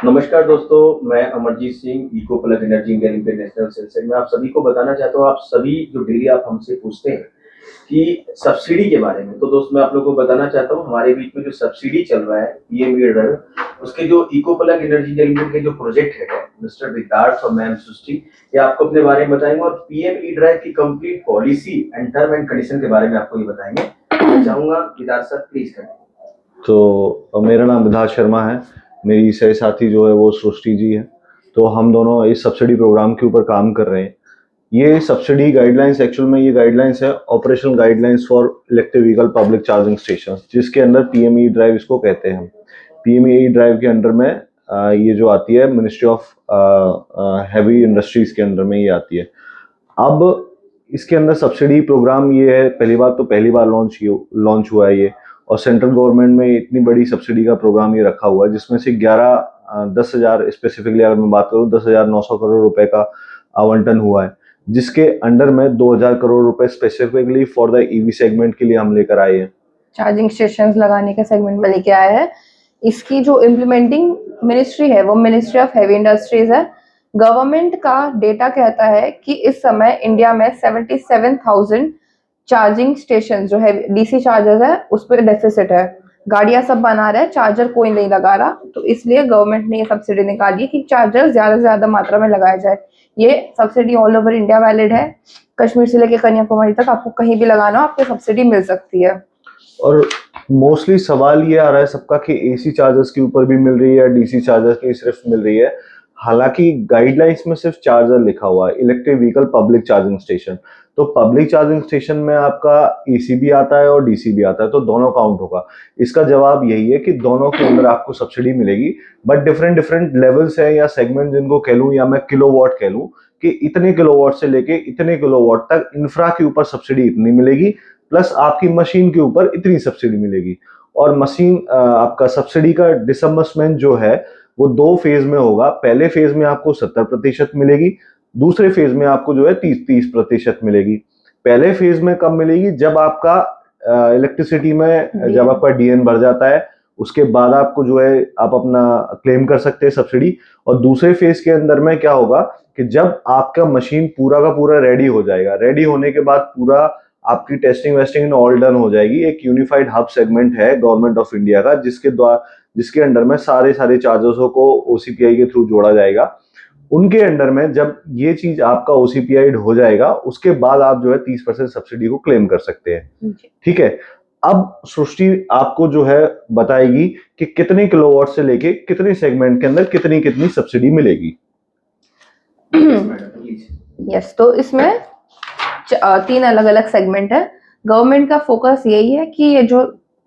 नमस्कार दोस्तों, मैं Amarjeet Singh eco plus energy Indian international cell से मैं आप सभी को बताना चाहता हूँ। आप सभी जो डेली आप हमसे पूछते हैं कि सब्सिडी के बारे में, तो दोस्त मैं आप लोगों को बताना चाहता हूँ हमारे बीच में जो सब्सिडी चल रहा है पीएम ड्राइव, उसके जो eco plus energy Indian limited के जो प्रोजेक्ट है मिस्टर विदार्थ और मैम सृष्टि, ये आपको अपने बारे में बताएंगे और पीएम ई ड्राइव की complete policy and term and condition के बारे में आपको ये बताएंगे। मैं चाहूंगा विदार्थ सर प्लीज करें। तो मेरा नाम विधात शर्मा है। मेरी सह साथी जो है वो सृष्टि जी है। तो हम दोनों इस सब्सिडी प्रोग्राम के ऊपर काम कर रहे हैं। ये सब्सिडी गाइडलाइंस एक्चुअल में ये गाइडलाइंस है operational guidelines for electric vehicle public charging station, जिसके अंदर पीएमई ड्राइव इसको कहते हैं हम। पीएमई ड्राइव के अंडर में ये जो आती है मिनिस्ट्री ऑफ हैवी इंडस्ट्रीज के अंडर में ये आती है। अब इसके अंदर सब्सिडी प्रोग्राम ये है, पहली बार लॉन्च हुआ है ये। और सेंट्रल गवर्नमेंट में इतनी बड़ी सब्सिडी का प्रोग्राम ये रखा हुआ है, जिसमें से 10,000 स्पेसिफिकली अगर मैं बात करूँ 10,900 करोड़ रुपए का आवंटन हुआ है, जिसके अंडर में 2,000 करोड़ रुपए specifically for the EV segment के लिए हम लेकर आए हैं। चार्जिंग स्टेशन लगाने के सेगमेंट में लेके आया है। इसकी जो इम्प्लीमेंटिंग मिनिस्ट्री है वो मिनिस्ट्री ऑफ हैवी इंडस्ट्रीज है। गवर्नमेंट का डेटा कहता है कि इस समय इंडिया में 77,000 चार्जिंग स्टेशन जो है डीसी चार्जर्स है उस पर डेफिसिट है। गाड़ियां सब बना रहे हैं, चार्जर कोई नहीं लगा रहा, तो इसलिए गवर्नमेंट ने ये सब्सिडी निकाली है कि चार्जर ज्यादा से ज्यादा मात्रा में लगाया जाए। ये subsidy all over India valid है। कश्मीर से लेकर कन्याकुमारी तक आपको कहीं भी लगाना हो आपको सब्सिडी मिल सकती है। और मोस्टली सवाल ये आ रहा है सबका कि एसी चार्जर्स के ऊपर भी मिल रही है, डीसी चार्जर्स की सिर्फ मिल रही है। हालांकि गाइडलाइंस में सिर्फ चार्जर लिखा हुआ है, electric vehicle public charging station. तो पब्लिक चार्जिंग स्टेशन में आपका एसी भी आता है और डीसी भी आता है, तो दोनों काउंट होगा। इसका जवाब यही है कि दोनों के अंदर आपको सब्सिडी मिलेगी, बट डिफरेंट डिफरेंट लेवल्स है या सेगमेंट जिनको कह लूँ, या मैं किलोवाट कह लूँ कि इतने किलोवाट से लेके इतने किलोवाट तक इंफ्रा के ऊपर सब्सिडी इतनी मिलेगी, प्लस आपकी मशीन के ऊपर इतनी सब्सिडी मिलेगी। और मशीन आपका सब्सिडी का डिसबर्समेंट जो है वो 2 फेज में होगा। पहले फेज में आपको 70% मिलेगी, दूसरे फेज में आपको जो है 30% मिलेगी। पहले फेज में कब मिलेगी? जब आपका इलेक्ट्रिसिटी में जब आपका डीएन बढ़ जाता है, उसके बाद आपको जो है आप अपना क्लेम कर सकते हैं सब्सिडी। और दूसरे फेज के अंदर में क्या होगा कि जब आपका मशीन पूरा का पूरा रेडी हो जाएगा, रेडी होने के बाद पूरा आपकी टेस्टिंग वेस्टिंग ऑल डन हो जाएगी। एक यूनिफाइड हब सेगमेंट है गवर्नमेंट ऑफ इंडिया का, जिसके अंडर में सारे चार्जर्सों को ओसीपीआई के थ्रू जोड़ा जाएगा। उनके अंडर में जब ये चीज आपका ओसीपीआई हो जाएगा, उसके बाद आप जो है 30% सब्सिडी को क्लेम कर सकते हैं। ठीक है। अब सृष्टि आपको जो है बताएगी कि कितने किलोवाट से लेके कितने सेगमेंट के अंदर कितनी कितनी सब्सिडी मिलेगी। यस, तो इसमें 3 अलग अलग सेगमेंट है। गवर्नमेंट का फोकस यही है कि ये जो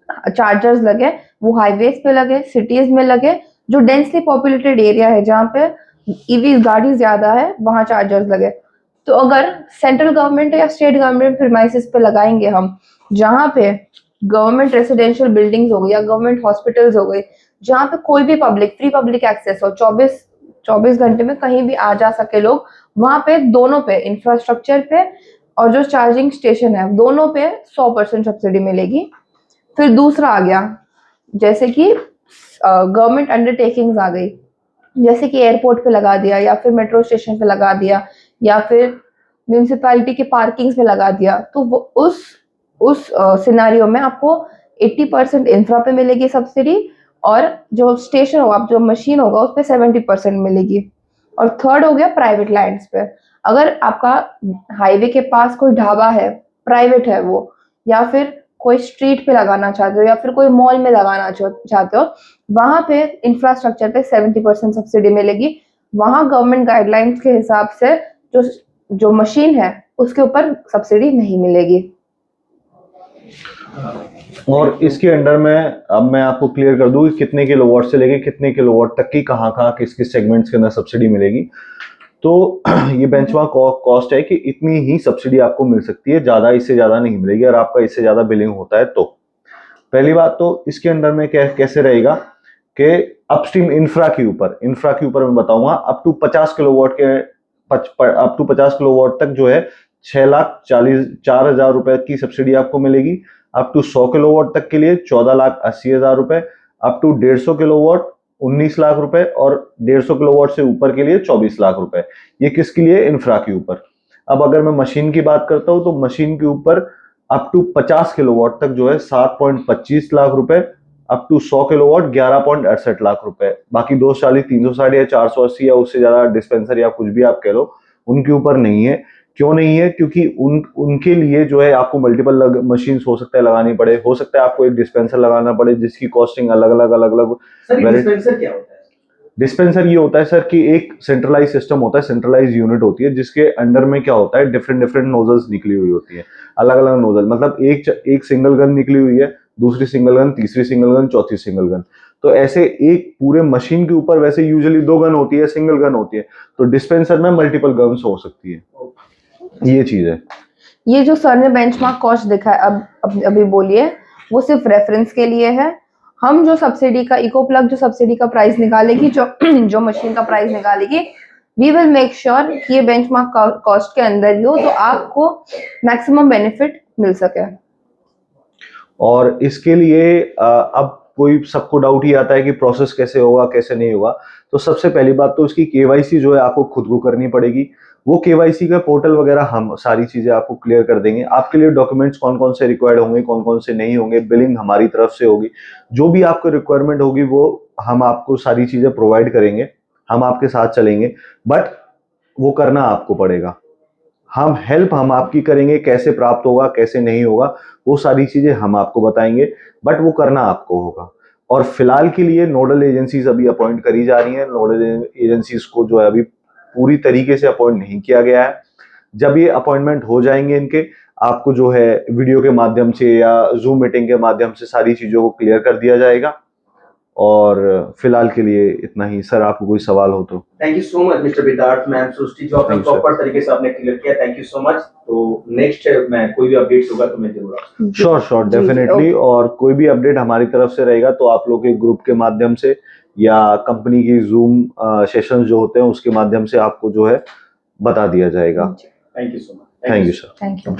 चार्जर्स लगे वो हाईवेज पे लगे, सिटीज में लगे, जो डेंसली पॉपुलेटेड एरिया है जहाँ पे ईवी गाड़ी ज्यादा है वहां चार्जर्स लगे। तो अगर सेंट्रल गवर्नमेंट या स्टेट गवर्नमेंट प्रीमाइसेस पे लगाएंगे हम, जहाँ पे गवर्नमेंट रेसिडेंशियल बिल्डिंग्स हो गई या गवर्नमेंट हॉस्पिटल्स हो गई, जहाँ पे कोई भी फ्री पब्लिक एक्सेस हो, 24 घंटे में कहीं भी आ जा सके लोग, वहां पे दोनों पे इंफ्रास्ट्रक्चर पे और जो चार्जिंग स्टेशन है दोनों पे 100% सब्सिडी मिलेगी। फिर दूसरा आ गया, जैसे कि गवर्नमेंट अंडरटेकिंग्स आ गई, जैसे कि एयरपोर्ट पे लगा दिया या फिर मेट्रो स्टेशन पे लगा दिया या फिर म्यूनिसिपैलिटी के पार्किंग्स पे लगा दिया, तो वो उस सिनारियो में आपको 80% इंफ्रा पे मिलेगी सब्सिडी, और जो स्टेशन होगा, जो मशीन होगा उस पर 70% मिलेगी। और थर्ड हो गया प्राइवेट लैंड्स पे। अगर आपका हाईवे के पास कोई ढाबा है, प्राइवेट है वो, या फिर कोई स्ट्रीट पे लगाना चाहते हो या फिर कोई मॉल में लगाना चाहते हो, वहां पे इंफ्रास्ट्रक्चर पे 70% सब्सिडी मिलेगी। वहां गवर्नमेंट गाइडलाइंस के हिसाब से जो जो मशीन है उसके ऊपर सब्सिडी नहीं मिलेगी। और इसके अंडर में अब मैं आपको क्लियर कर दूं कि कितने किलोवाट से लेके कितने किलोवाट तक की कहाँ किस किस सेगमेंट्स के अंदर सब्सिडी मिलेगी। तो ये बेंचमार्क कॉस्ट है कि इतनी ही सब्सिडी आपको मिल सकती है, ज्यादा इससे ज्यादा नहीं मिलेगी। और आपका इससे ज्यादा बिलिंग होता है तो पहली बात तो इसके अंदर में कैसे रहेगा कि अपस्ट्रीम इंफ्रा के ऊपर मैं बताऊंगा अप टू 50 किलोवाट के अप टू 50 किलोवाट तक जो है 6,44,000 रुपए की सब्सिडी आपको मिलेगी। अप टू 100 किलोवाट तक के लिए 14,80,000 रुपए। अप टू 150 किलोवाट 19 लाख रुपए और 150 किलोवाट से ऊपर के लिए 24 लाख रुपए। ये किसके लिए? इंफ्रा के ऊपर। अब अगर मैं मशीन की बात करता हूं तो मशीन के ऊपर अप टू 50 किलोवाट तक जो है 7.25 लाख रुपए, अप टू 100 किलोवाट 11.68 लाख रुपए। बाकी 240, 360 या 480 या उससे ज्यादा डिस्पेंसर या कुछ भी आप कह लो, उनके ऊपर नहीं है। क्यों नहीं है? क्योंकि उनके लिए जो है आपको मल्टीपल मशीन हो सकता है लगानी पड़े, हो सकता है आपको एक डिस्पेंसर लगाना पड़े जिसकी कॉस्टिंग अलग अलग सर ये डिस्पेंसर क्या होता है? डिस्पेंसर ये होता है सर कि एक सेंट्रलाइज सिस्टम होता है, सेंट्रलाइज यूनिट होती है जिसके अंडर में क्या होता है, डिफरेंट डिफरेंट नोजल्स निकली हुई होती है, अलग अलग नोजल। मतलब एक सिंगल गन निकली हुई है, दूसरी सिंगल गन, तीसरी सिंगल गन, चौथी सिंगल गन। तो ऐसे एक पूरे मशीन के ऊपर वैसे यूजुअली 2 गन होती है, सिंगल गन होती है, तो डिस्पेंसर में मल्टीपल गन्स हो सकती है। ये चीज है। ये जो सर ने बेंचमार्क कॉस्ट दिखा है अभी बोलिए, वो सिर्फ रेफरेंस के लिए है। हम जो सब्सिडी का इको प्लग जो सब्सिडी का प्राइस निकालेगी, जो मशीन का प्राइस निकालेगी, वी विल मेक श्योर कि ये बेंचमार्क कॉस्ट के अंदर ही हो, तो आपको मैक्सिमम बेनिफिट मिल सके। और इसके लिए अब कोई सबको डाउट ही आता है कि प्रोसेस कैसे होगा, कैसे नहीं होगा। तो सबसे पहली बात तो इसकी केवाईसी जो है आपको खुद को करनी पड़ेगी। वो केवाईसी का पोर्टल वगैरह हम सारी चीजें आपको क्लियर कर देंगे। आपके लिए डॉक्यूमेंट्स कौन कौन से रिक्वायर्ड होंगे, कौन कौन से नहीं होंगे, बिलिंग हमारी तरफ से होगी। जो भी आपको रिक्वायरमेंट होगी वो हम आपको सारी चीजें प्रोवाइड करेंगे, हम आपके साथ चलेंगे। बट वो करना आपको पड़ेगा। हम आपकी करेंगे, कैसे प्राप्त होगा, कैसे नहीं होगा, वो सारी चीजें हम आपको बताएंगे, बट वो करना आपको होगा। और फिलहाल के लिए नोडल एजेंसीज अभी अपॉइंट करी जा रही हैं। नोडल एजेंसीज को जो है अभी पूरी तरीके से अपॉइंट नहीं किया गया है। जब ये अपॉइंटमेंट हो जाएंगे इनके, आपको जो है वीडियो के माध्यम से या जूम मीटिंग के माध्यम से सारी चीजों को क्लियर कर दिया जाएगा। और फिलहाल के लिए इतना ही। सर आपको कोई सवाल हो तो? Thank you so much mister Vidarth ma'am Srishti, जो आपने Thank you, sir. प्रॉपर तरीके से आपने क्लियर किया। Thank you so much. तो नेक्स्ट मैं कोई भी अपडेट्स होगा तो मैं जरूर आपसे। श्योर जी, डेफिनेटली। ओके। और कोई भी अपडेट हमारी तरफ से रहेगा तो आप लोग के ग्रुप के माध्यम से या कंपनी की जूम सेशंस जो होते हैं उसके माध्यम से आपको जो है बता दिया जाएगा। जी, thank you so much. Thank you sir. Thank you.